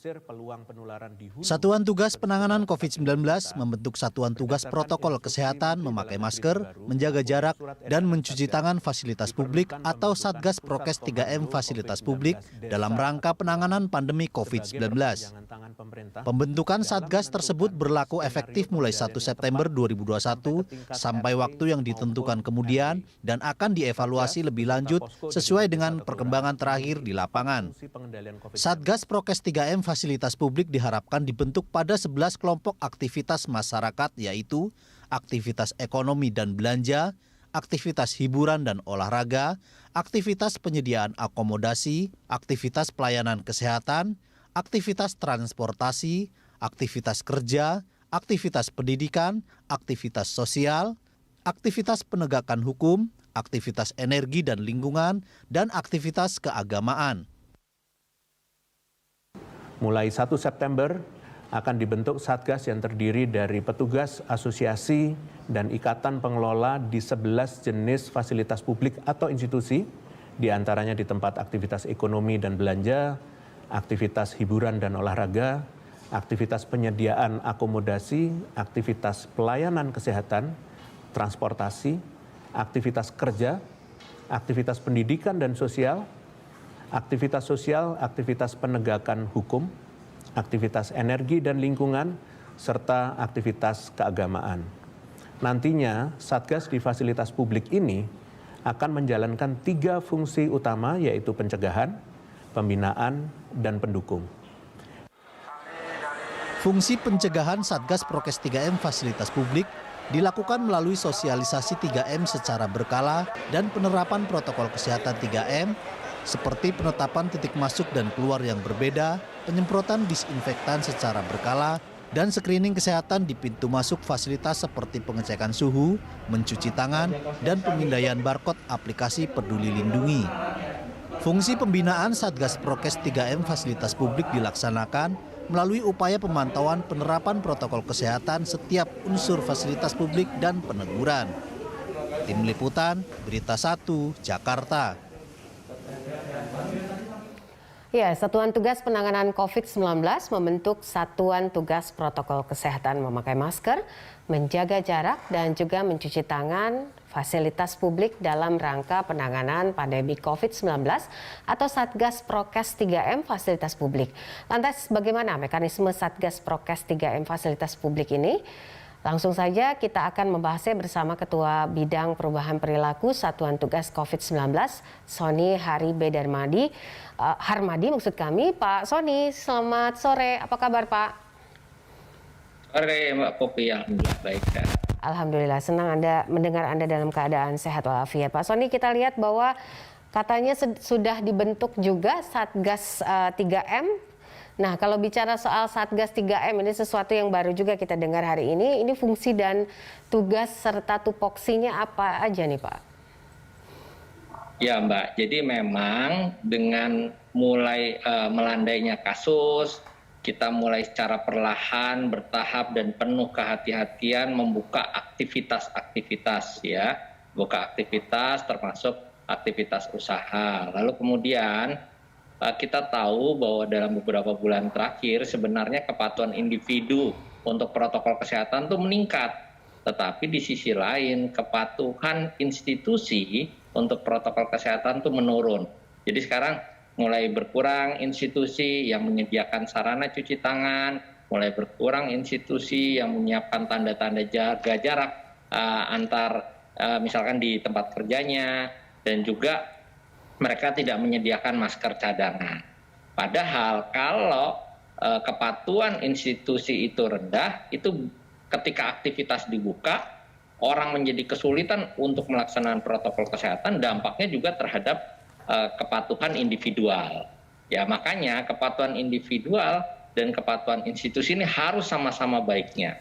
mengusir peluang penularan di hulu. Satuan Tugas Penanganan COVID-19 membentuk Satuan Tugas Protokol Kesehatan memakai masker, menjaga jarak, dan mencuci tangan fasilitas publik atau Satgas Prokes 3M fasilitas publik dalam rangka penanganan pandemi COVID-19. Pembentukan Satgas tersebut berlaku efektif mulai 1 September 2021 sampai waktu yang ditentukan kemudian dan akan dievaluasi lebih lanjut sesuai dengan perkembangan terakhir di lapangan. Satgas Prokes 3M fasilitas publik diharapkan dibentuk pada 11 kelompok aktivitas masyarakat, yaitu aktivitas ekonomi dan belanja, aktivitas hiburan dan olahraga, aktivitas penyediaan akomodasi, aktivitas pelayanan kesehatan, aktivitas transportasi, aktivitas kerja, aktivitas pendidikan, aktivitas sosial, aktivitas penegakan hukum, aktivitas energi dan lingkungan, dan aktivitas keagamaan. Mulai 1 September akan dibentuk Satgas yang terdiri dari petugas asosiasi dan ikatan pengelola di 11 jenis fasilitas publik atau institusi, diantaranya di tempat aktivitas ekonomi dan belanja, aktivitas hiburan dan olahraga, aktivitas penyediaan akomodasi, aktivitas pelayanan kesehatan, transportasi, aktivitas kerja, aktivitas pendidikan dan sosial, aktivitas penegakan hukum, aktivitas energi dan lingkungan, serta aktivitas keagamaan. Nantinya, Satgas di fasilitas publik ini akan menjalankan 3 fungsi utama, yaitu pencegahan, pembinaan, dan pendukung. Fungsi pencegahan Satgas Prokes 3M fasilitas publik dilakukan melalui sosialisasi 3M secara berkala dan penerapan protokol kesehatan 3M, seperti penetapan titik masuk dan keluar yang berbeda, penyemprotan disinfektan secara berkala, dan screening kesehatan di pintu masuk fasilitas seperti pengecekan suhu, mencuci tangan, dan pemindaian barcode aplikasi Peduli Lindungi. Fungsi pembinaan Satgas Prokes 3M fasilitas publik dilaksanakan melalui upaya pemantauan penerapan protokol kesehatan setiap unsur fasilitas publik dan peneguran. Tim Liputan, Berita 1, Jakarta. Ya, Satuan Tugas Penanganan COVID-19 membentuk Satuan Tugas Protokol Kesehatan memakai masker, menjaga jarak, dan juga mencuci tangan fasilitas publik dalam rangka penanganan pandemi COVID-19 atau Satgas Prokes 3M fasilitas publik. Lantas bagaimana mekanisme Satgas Prokes 3M fasilitas publik ini? Langsung saja kita akan membahasnya bersama Ketua Bidang Perubahan Perilaku Satuan Tugas COVID-19, Sony Harmadi. Pak Sony, selamat sore. Apa kabar Pak? Sore Mbak Popi, alhamdulillah baik. Alhamdulillah, senang mendengar Anda dalam keadaan sehat walafiat. Pak Sony, kita lihat bahwa katanya sudah dibentuk juga Satgas 3M. Nah, kalau bicara soal Satgas 3M, ini sesuatu yang baru juga kita dengar hari ini. Ini fungsi dan tugas serta tupoksinya apa aja nih Pak? Ya Mbak, jadi memang dengan mulai melandainya kasus, kita mulai secara perlahan, bertahap dan penuh kehati-hatian membuka aktivitas-aktivitas ya. Buka aktivitas termasuk aktivitas usaha. Lalu kemudian kita tahu bahwa dalam beberapa bulan terakhir sebenarnya kepatuhan individu untuk protokol kesehatan itu meningkat. Tetapi di sisi lain kepatuhan institusi untuk protokol kesehatan itu menurun. Jadi sekarang mulai berkurang institusi yang menyediakan sarana cuci tangan, mulai berkurang institusi yang menyiapkan tanda-tanda jaga jarak antar misalkan di tempat kerjanya, dan juga mereka tidak menyediakan masker cadangan. Padahal kalau kepatuhan institusi itu rendah, itu ketika aktivitas dibuka, orang menjadi kesulitan untuk melaksanakan protokol kesehatan, dampaknya juga terhadap kepatuhan individual. Ya, makanya kepatuhan individual dan kepatuhan institusi ini harus sama-sama baiknya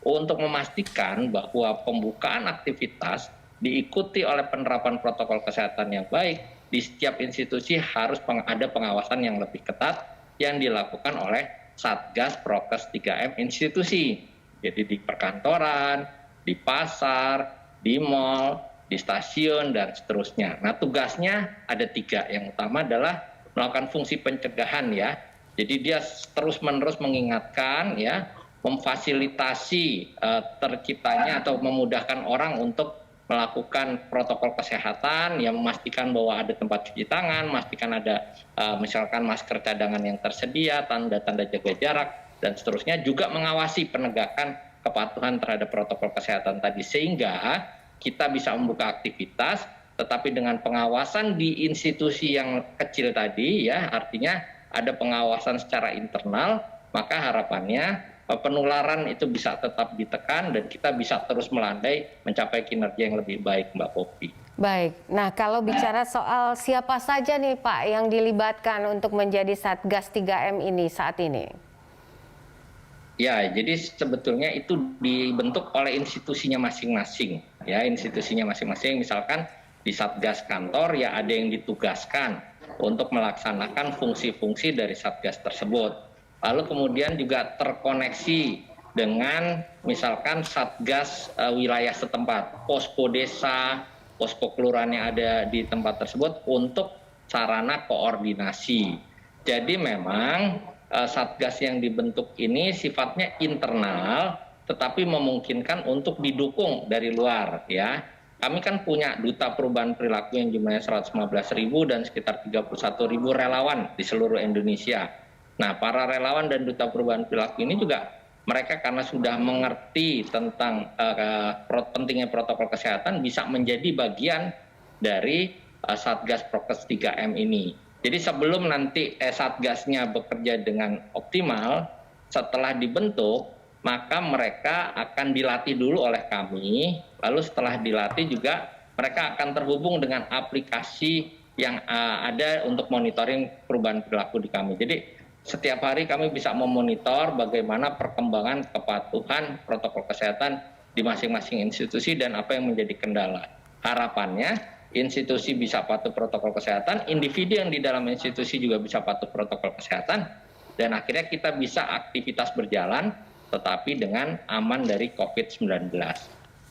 untuk memastikan bahwa pembukaan aktivitas diikuti oleh penerapan protokol kesehatan yang baik. Di setiap institusi harus ada pengawasan yang lebih ketat yang dilakukan oleh Satgas Prokes 3M institusi. Jadi di perkantoran, di pasar, di mal, di stasiun, dan seterusnya. Nah, tugasnya ada 3. Yang utama adalah melakukan fungsi pencegahan ya. Jadi dia terus-menerus mengingatkan ya, memfasilitasi terciptanya atau memudahkan orang untuk melakukan protokol kesehatan, yang memastikan bahwa ada tempat cuci tangan, memastikan ada misalkan masker cadangan yang tersedia, tanda-tanda jaga jarak, dan seterusnya, juga mengawasi penegakan kepatuhan terhadap protokol kesehatan tadi, sehingga kita bisa membuka aktivitas, tetapi dengan pengawasan di institusi yang kecil tadi, ya, artinya ada pengawasan secara internal, maka harapannya penularan itu bisa tetap ditekan dan kita bisa terus melandai mencapai kinerja yang lebih baik, Mbak Poppy. Baik, nah kalau bicara soal siapa saja nih Pak yang dilibatkan untuk menjadi Satgas 3M ini saat ini? Ya, jadi sebetulnya itu dibentuk oleh institusinya masing-masing. Ya, institusinya masing-masing, misalkan di Satgas kantor ya ada yang ditugaskan untuk melaksanakan fungsi-fungsi dari Satgas tersebut. Lalu kemudian juga terkoneksi dengan misalkan Satgas wilayah setempat, posko desa, posko kelurahan yang ada di tempat tersebut untuk sarana koordinasi. Jadi memang Satgas yang dibentuk ini sifatnya internal, tetapi memungkinkan untuk didukung dari luar, ya. Kami kan punya Duta Perubahan Perilaku yang jumlahnya 115.000 dan sekitar 31.000 relawan di seluruh Indonesia. Nah, para relawan dan Duta Perubahan Perilaku ini juga mereka karena sudah mengerti tentang pentingnya protokol kesehatan bisa menjadi bagian dari Satgas Prokes 3M ini. Jadi sebelum nanti Satgasnya bekerja dengan optimal, setelah dibentuk, maka mereka akan dilatih dulu oleh kami, lalu setelah dilatih juga mereka akan terhubung dengan aplikasi yang ada untuk monitoring perubahan perilaku di kami. Jadi setiap hari kami bisa memonitor bagaimana perkembangan kepatuhan protokol kesehatan di masing-masing institusi dan apa yang menjadi kendala. Harapannya institusi bisa patuh protokol kesehatan, individu yang di dalam institusi juga bisa patuh protokol kesehatan, dan akhirnya kita bisa aktivitas berjalan tetapi dengan aman dari COVID-19.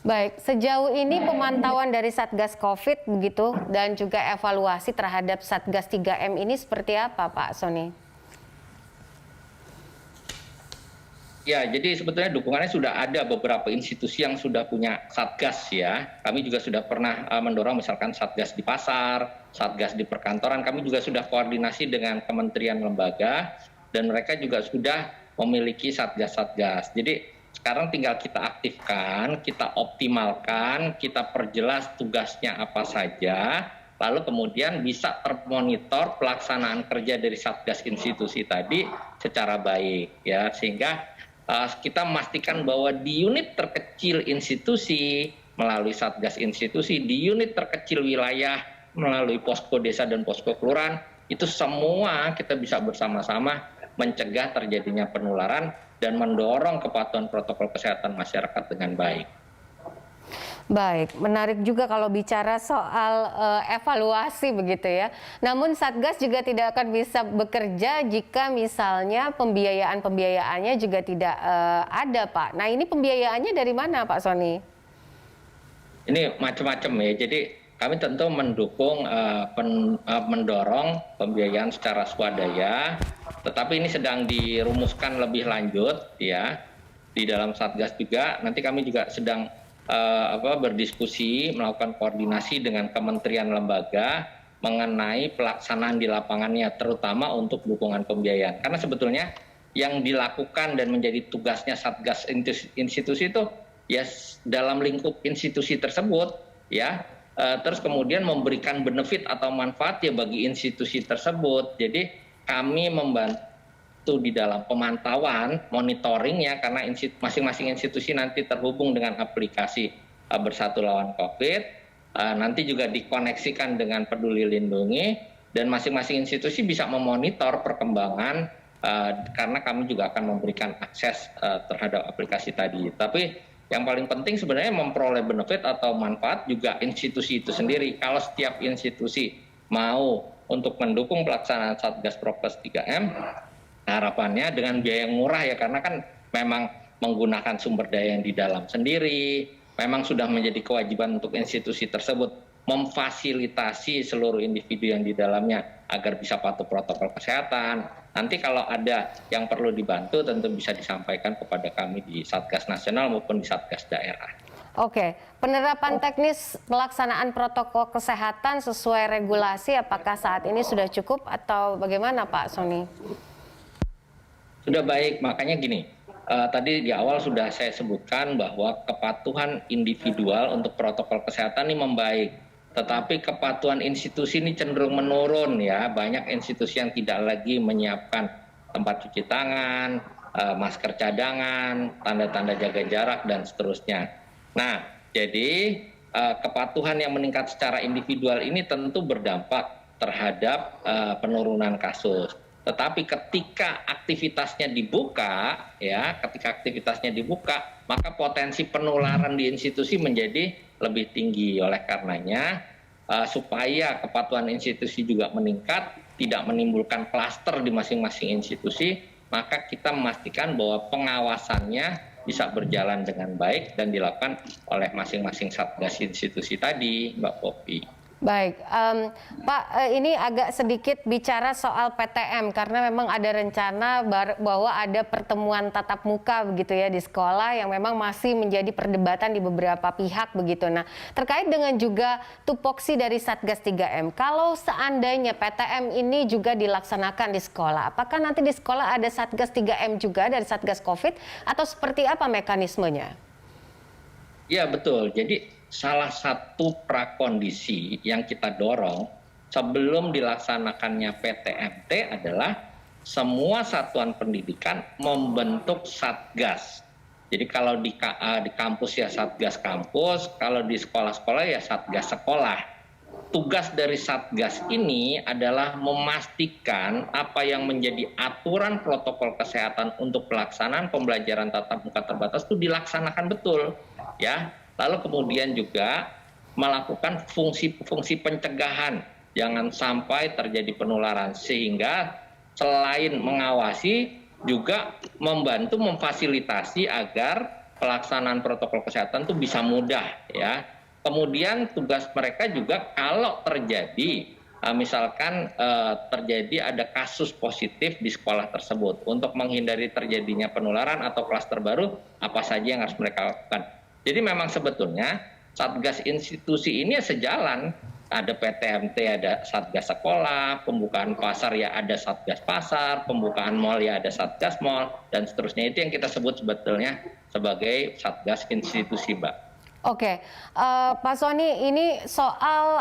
Baik, sejauh ini pemantauan dari Satgas COVID begitu dan juga evaluasi terhadap Satgas 3M ini seperti apa, Pak Sony? Ya, jadi sebetulnya dukungannya sudah ada beberapa institusi yang sudah punya Satgas ya. Kami juga sudah pernah mendorong misalkan Satgas di pasar, Satgas di perkantoran. Kami juga sudah koordinasi dengan kementerian lembaga dan mereka juga sudah memiliki Satgas-Satgas. Jadi sekarang tinggal kita aktifkan, kita optimalkan, kita perjelas tugasnya apa saja, lalu kemudian bisa termonitor pelaksanaan kerja dari Satgas institusi tadi secara baik, ya, sehingga kita memastikan bahwa di unit terkecil institusi melalui Satgas institusi, di unit terkecil wilayah melalui posko desa dan posko kelurahan, itu semua kita bisa bersama-sama mencegah terjadinya penularan dan mendorong kepatuhan protokol kesehatan masyarakat dengan baik. Baik, menarik juga kalau bicara soal evaluasi begitu ya. Namun Satgas juga tidak akan bisa bekerja jika misalnya pembiayaannya juga tidak ada, Pak. Nah, ini pembiayaannya dari mana, Pak Sony? Ini macam-macam ya. Jadi kami tentu mendukung, mendorong pembiayaan secara swadaya, tetapi ini sedang dirumuskan lebih lanjut ya di dalam Satgas juga. Nanti kami juga sedang berdiskusi, melakukan koordinasi dengan kementerian lembaga mengenai pelaksanaan di lapangannya, terutama untuk dukungan pembiayaan. Karena sebetulnya yang dilakukan dan menjadi tugasnya Satgas institusi itu ya dalam lingkup institusi tersebut ya. Terus kemudian memberikan benefit atau manfaat ya bagi institusi tersebut. Jadi kami membantu di dalam pemantauan, monitoring ya, karena masing-masing institusi nanti terhubung dengan aplikasi Bersatu Lawan COVID, nanti juga dikoneksikan dengan Peduli Lindungi, dan masing-masing institusi bisa memonitor perkembangan karena kami juga akan memberikan akses terhadap aplikasi tadi. Tapi yang paling penting sebenarnya memperoleh benefit atau manfaat juga institusi itu sendiri. Kalau setiap institusi mau untuk mendukung pelaksanaan Satgas Prokes 3M, harapannya dengan biaya yang murah ya, karena kan memang menggunakan sumber daya yang di dalam sendiri, memang sudah menjadi kewajiban untuk institusi tersebut memfasilitasi seluruh individu yang di dalamnya agar bisa patuh protokol kesehatan. Nanti kalau ada yang perlu dibantu tentu bisa disampaikan kepada kami di Satgas Nasional maupun di Satgas Daerah. Oke, penerapan teknis pelaksanaan protokol kesehatan sesuai regulasi apakah saat ini sudah cukup atau bagaimana Pak Sony? Sudah baik, makanya gini, tadi di awal sudah saya sebutkan bahwa kepatuhan individual untuk protokol kesehatan ini membaik. Tetapi kepatuhan institusi ini cenderung menurun ya. Banyak institusi yang tidak lagi menyiapkan tempat cuci tangan, masker cadangan, tanda-tanda jaga jarak, dan seterusnya. Nah, jadi kepatuhan yang meningkat secara individual ini tentu berdampak terhadap penurunan kasus. Tetapi ketika aktivitasnya dibuka, maka potensi penularan di institusi menjadi lebih tinggi. Oleh karenanya, supaya kepatuhan institusi juga meningkat, tidak menimbulkan klaster di masing-masing institusi, maka kita memastikan bahwa pengawasannya bisa berjalan dengan baik dan dilakukan oleh masing-masing satgas institusi tadi, Mbak Poppy. Baik, Pak, ini agak sedikit bicara soal PTM karena memang ada rencana bahwa ada pertemuan tatap muka begitu ya di sekolah yang memang masih menjadi perdebatan di beberapa pihak begitu. Nah, terkait dengan juga tupoksi dari Satgas 3M, kalau seandainya PTM ini juga dilaksanakan di sekolah, apakah nanti di sekolah ada Satgas 3M juga dari Satgas COVID atau seperti apa mekanismenya? Ya, betul. Jadi salah satu prakondisi yang kita dorong sebelum dilaksanakannya PTMT adalah semua satuan pendidikan membentuk satgas. Jadi kalau di kampus ya satgas kampus, kalau di sekolah-sekolah ya satgas sekolah. Tugas dari satgas ini adalah memastikan apa yang menjadi aturan protokol kesehatan untuk pelaksanaan pembelajaran tatap muka terbatas itu dilaksanakan betul, ya. Lalu kemudian juga melakukan fungsi pencegahan, jangan sampai terjadi penularan, sehingga selain mengawasi juga membantu memfasilitasi agar pelaksanaan protokol kesehatan itu bisa mudah ya. Kemudian tugas mereka juga kalau terjadi misalkan terjadi ada kasus positif di sekolah tersebut, untuk menghindari terjadinya penularan atau klaster baru, apa saja yang harus mereka lakukan. Jadi memang sebetulnya satgas institusi ini sejalan, ada PTMT, ada satgas sekolah, pembukaan pasar ya ada satgas pasar, pembukaan mal ya ada satgas mal, dan seterusnya. Itu yang kita sebut sebetulnya sebagai satgas institusi, Mbak. Oke, Pak Sony, ini soal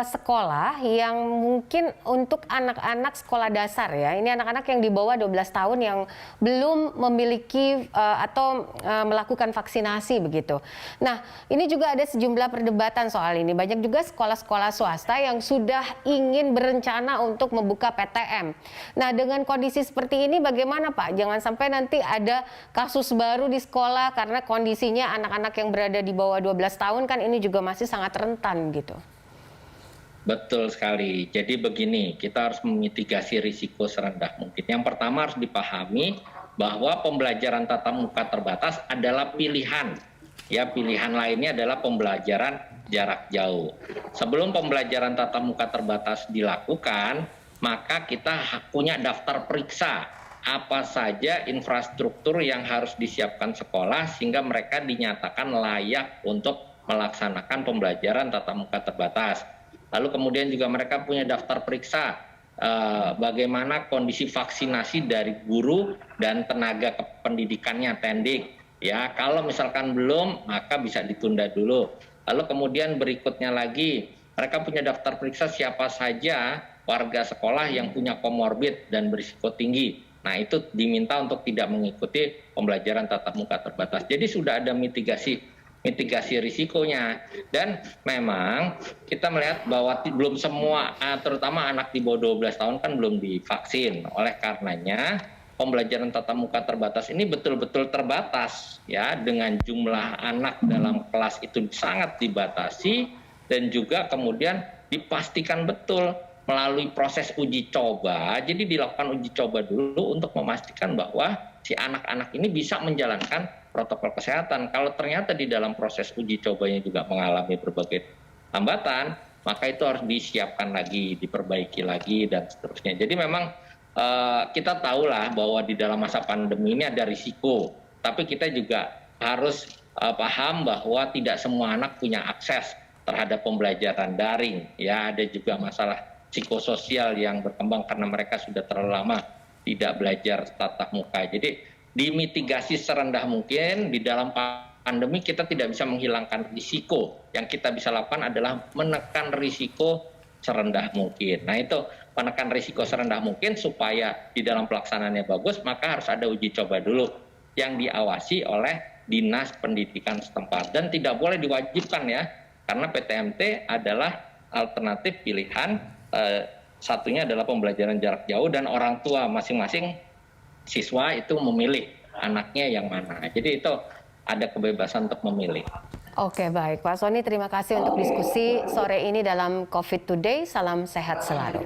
sekolah yang mungkin untuk anak-anak sekolah dasar ya. Ini anak-anak yang di bawah 12 tahun yang belum memiliki atau melakukan vaksinasi begitu. Nah, ini juga ada sejumlah perdebatan soal ini. Banyak juga sekolah-sekolah swasta yang sudah ingin berencana untuk membuka PTM. Nah, dengan kondisi seperti ini bagaimana Pak? Jangan sampai nanti ada kasus baru di sekolah karena kondisinya anak-anak yang berada di bawah 12 tahun kan ini juga masih sangat rentan gitu. Betul sekali. Jadi begini, kita harus memitigasi risiko serendah mungkin. Yang pertama harus dipahami bahwa pembelajaran tatap muka terbatas adalah pilihan. Ya, pilihan lainnya adalah pembelajaran jarak jauh. Sebelum pembelajaran tatap muka terbatas dilakukan, maka kita punya daftar periksa apa saja infrastruktur yang harus disiapkan sekolah sehingga mereka dinyatakan layak untuk melaksanakan pembelajaran tatap muka terbatas. Lalu kemudian juga mereka punya daftar periksa bagaimana kondisi vaksinasi dari guru dan tenaga pendidikannya, tendik. Ya, kalau misalkan belum, maka bisa ditunda dulu. Lalu kemudian berikutnya lagi, mereka punya daftar periksa siapa saja warga sekolah yang punya komorbid dan berisiko tinggi. Nah, itu diminta untuk tidak mengikuti pembelajaran tatap muka terbatas. Jadi sudah ada mitigasi risikonya. Dan memang kita melihat bahwa belum semua, terutama anak di bawah 12 tahun kan belum divaksin. Oleh karenanya, pembelajaran tatap muka terbatas ini betul-betul terbatas ya, dengan jumlah anak dalam kelas itu sangat dibatasi, dan juga kemudian dipastikan betul melalui proses uji coba. Jadi dilakukan uji coba dulu untuk memastikan bahwa si anak-anak ini bisa menjalankan protokol kesehatan. Kalau ternyata di dalam proses uji cobanya juga mengalami berbagai hambatan, maka itu harus disiapkan lagi, diperbaiki lagi, dan seterusnya. Jadi memang kita tahulah bahwa di dalam masa pandemi ini ada risiko, tapi kita juga harus paham bahwa tidak semua anak punya akses terhadap pembelajaran daring. Ya, ada juga masalah psikososial yang berkembang karena mereka sudah terlalu lama tidak belajar tatap muka. Jadi dimitigasi serendah mungkin. Di dalam pandemi kita tidak bisa menghilangkan risiko. Yang kita bisa lakukan adalah menekan risiko serendah mungkin. Nah itu menekan risiko serendah mungkin supaya di dalam pelaksanaannya bagus, maka harus ada uji coba dulu yang diawasi oleh Dinas Pendidikan setempat. Dan tidak boleh diwajibkan ya, karena PTMT adalah alternatif pilihan, satunya adalah pembelajaran jarak jauh dan orang tua masing-masing siswa itu memilih anaknya yang mana. Jadi itu ada kebebasan untuk memilih. Oke, baik. Pak Sony, terima kasih untuk diskusi sore ini dalam COVID Today. Salam sehat selalu.